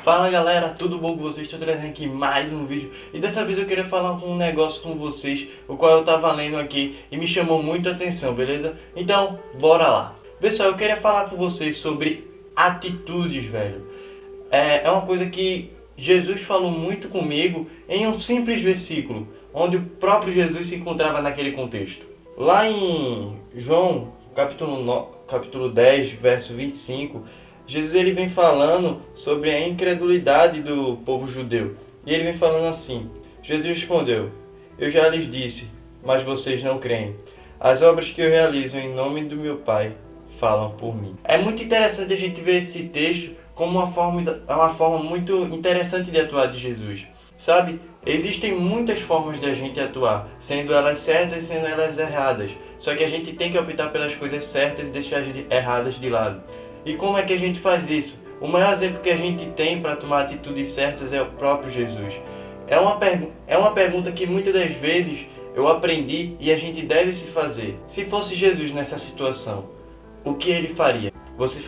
Fala galera, tudo bom com vocês? Estou trazendo aqui mais um vídeo e dessa vez eu queria falar um negócio com vocês, o qual eu tava lendo aqui e me chamou muito a atenção, beleza? Então, bora lá. Pessoal, eu queria falar com vocês sobre atitudes, velho. É uma coisa que Jesus falou muito comigo em um simples versículo, onde o próprio Jesus se encontrava naquele contexto. Lá em João, capítulo 10, verso 25, Jesus ele vem falando sobre a incredulidade do povo judeu. E ele vem falando assim: Jesus respondeu: eu já lhes disse, mas vocês não creem. As obras que eu realizo em nome do meu Pai falam por mim. É muito interessante a gente ver esse texto como uma forma muito interessante de atuar de Jesus. Sabe, existem muitas formas de a gente atuar, sendo elas certas e sendo elas erradas. Só que a gente tem que optar pelas coisas certas e deixar as erradas de lado. E como é que a gente faz isso? O maior exemplo que a gente tem para tomar atitudes certas é o próprio Jesus. É uma pergunta que muitas das vezes eu aprendi e a gente deve se fazer. Se fosse Jesus nessa situação, o que ele faria? Você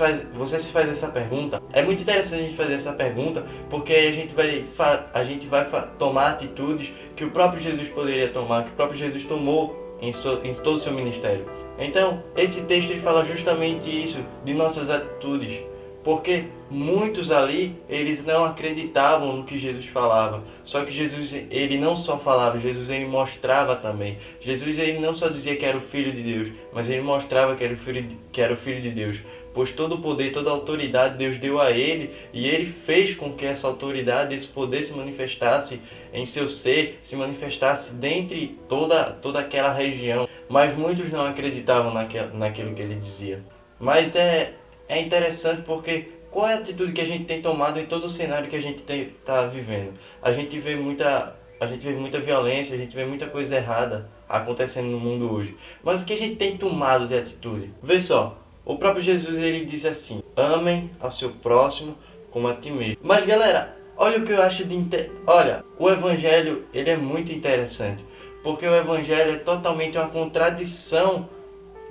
se faz essa pergunta? É muito interessante a gente fazer essa pergunta, porque a gente vai tomar atitudes que o próprio Jesus poderia tomar, que o próprio Jesus tomou em todo o seu ministério. Então, esse texto ele fala justamente isso, de nossas atitudes, porque muitos ali, eles não acreditavam no que Jesus falava. Só que Jesus, ele não só falava, Jesus ele mostrava também. Jesus ele não só dizia que era o Filho de Deus, mas ele mostrava que era o Filho de Deus. Pois todo o poder, toda a autoridade Deus deu a ele, e ele fez com que essa autoridade, esse poder se manifestasse em seu ser, se manifestasse dentre toda aquela região. Mas muitos não acreditavam naquilo que ele dizia. Mas é interessante porque qual é a atitude que a gente tem tomado em todo o cenário que a gente está vivendo? A gente vê muita violência, a gente vê muita coisa errada acontecendo no mundo hoje. Mas o que a gente tem tomado de atitude? Vê só, o próprio Jesus ele diz assim: amem ao seu próximo como a ti mesmo. Mas galera, olha o que eu acho olha, o evangelho ele é muito interessante, porque o evangelho é totalmente uma contradição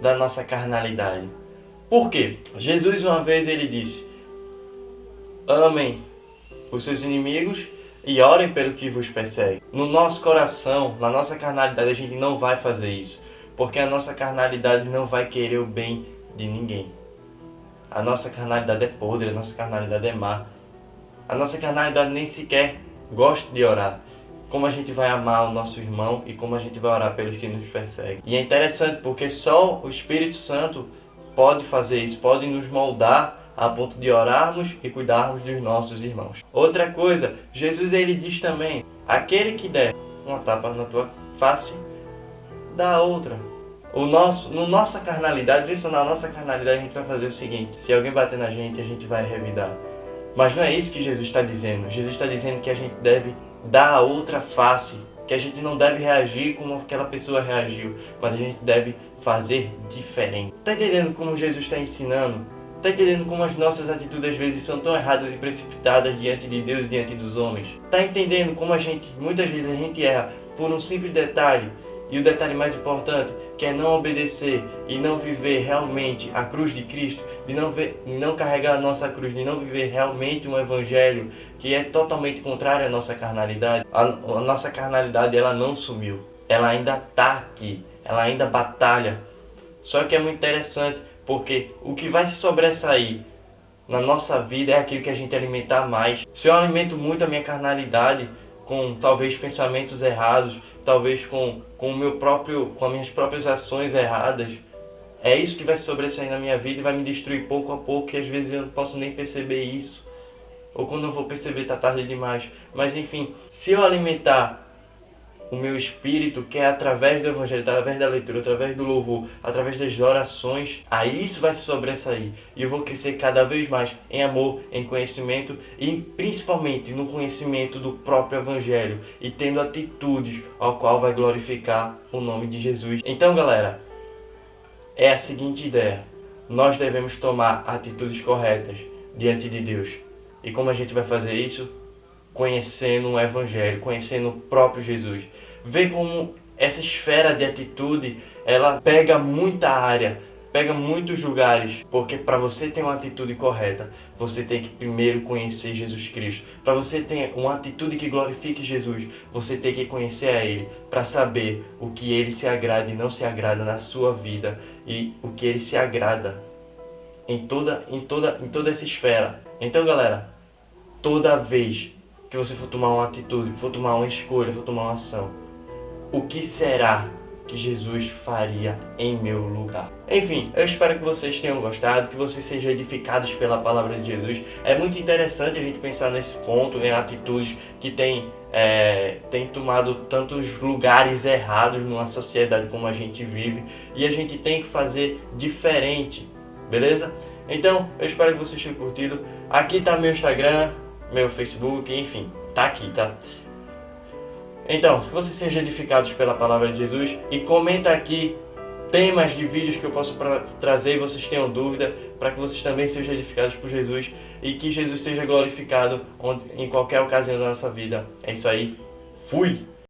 da nossa carnalidade. Por quê? Jesus uma vez ele disse: amem os seus inimigos e orem pelo que vos persegue. No nosso coração, na nossa carnalidade, a gente não vai fazer isso, porque a nossa carnalidade não vai querer o bem de ninguém. A nossa carnalidade é podre, a nossa carnalidade é má. A nossa carnalidade nem sequer gosta de orar. Como a gente vai amar o nosso irmão e como a gente vai orar pelos que nos perseguem. E é interessante porque só o Espírito Santo pode fazer isso, pode nos moldar a ponto de orarmos e cuidarmos dos nossos irmãos. Outra coisa, Jesus ele diz também: aquele que der uma tapa na tua face, dá outra. Na nossa carnalidade, a gente vai fazer o seguinte: se alguém bater na gente, a gente vai revidar. Mas não é isso que Jesus está dizendo. Jesus está dizendo que a gente deve dar a outra face, que a gente não deve reagir como aquela pessoa reagiu, mas a gente deve fazer diferente. Tá entendendo como Jesus está ensinando? Tá entendendo como as nossas atitudes às vezes são tão erradas e precipitadas diante de Deus e diante dos homens? Tá entendendo como muitas vezes a gente erra por um simples detalhe? E o detalhe mais importante, que é não obedecer e não viver realmente a cruz de Cristo, de não carregar a nossa cruz, de não viver realmente um evangelho que é totalmente contrário à nossa carnalidade. A nossa carnalidade ela não sumiu, ela ainda está aqui, ela ainda batalha. Só que é muito interessante porque o que vai se sobressair na nossa vida é aquilo que a gente alimentar mais. Se eu alimento muito a minha carnalidade com talvez pensamentos errados, talvez com as minhas próprias ações erradas, é isso que vai se sobressair na minha vida e vai me destruir pouco a pouco, e às vezes eu não posso nem perceber isso, ou quando eu vou perceber tá tarde demais. Mas enfim, se eu alimentar o meu espírito, que é através do evangelho, através da leitura, através do louvor, através das orações, aí isso vai se sobressair. E eu vou crescer cada vez mais em amor, em conhecimento e principalmente no conhecimento do próprio evangelho e tendo atitudes ao qual vai glorificar o nome de Jesus. Então galera, é a seguinte ideia: nós devemos tomar atitudes corretas diante de Deus. E como a gente vai fazer isso? Conhecendo o evangelho, conhecendo o próprio Jesus. Vê como essa esfera de atitude, ela pega muita área. pega muitos lugares, porque para você ter uma atitude correta, você tem que primeiro conhecer Jesus Cristo. Para você ter uma atitude que glorifique Jesus, você tem que conhecer a Ele, para saber o que Ele se agrada e não se agrada na sua vida, e o que Ele se agrada em toda essa esfera. Então, galera, toda vez que você for tomar uma atitude, for tomar uma escolha, for tomar uma ação, o que será que Jesus faria em meu lugar? Enfim, eu espero que vocês tenham gostado, que vocês sejam edificados pela palavra de Jesus. É muito interessante a gente pensar nesse ponto, em atitudes que têm tomado tantos lugares errados numa sociedade como a gente vive, e a gente tem que fazer diferente, beleza? Então, eu espero que vocês tenham curtido. Aqui tá meu Instagram, meu Facebook, enfim, tá aqui, tá? Então, que vocês sejam edificados pela palavra de Jesus, e comenta aqui temas de vídeos que eu posso trazer e vocês tenham dúvida, para que vocês também sejam edificados por Jesus e que Jesus seja glorificado em qualquer ocasião da nossa vida. É isso aí, fui!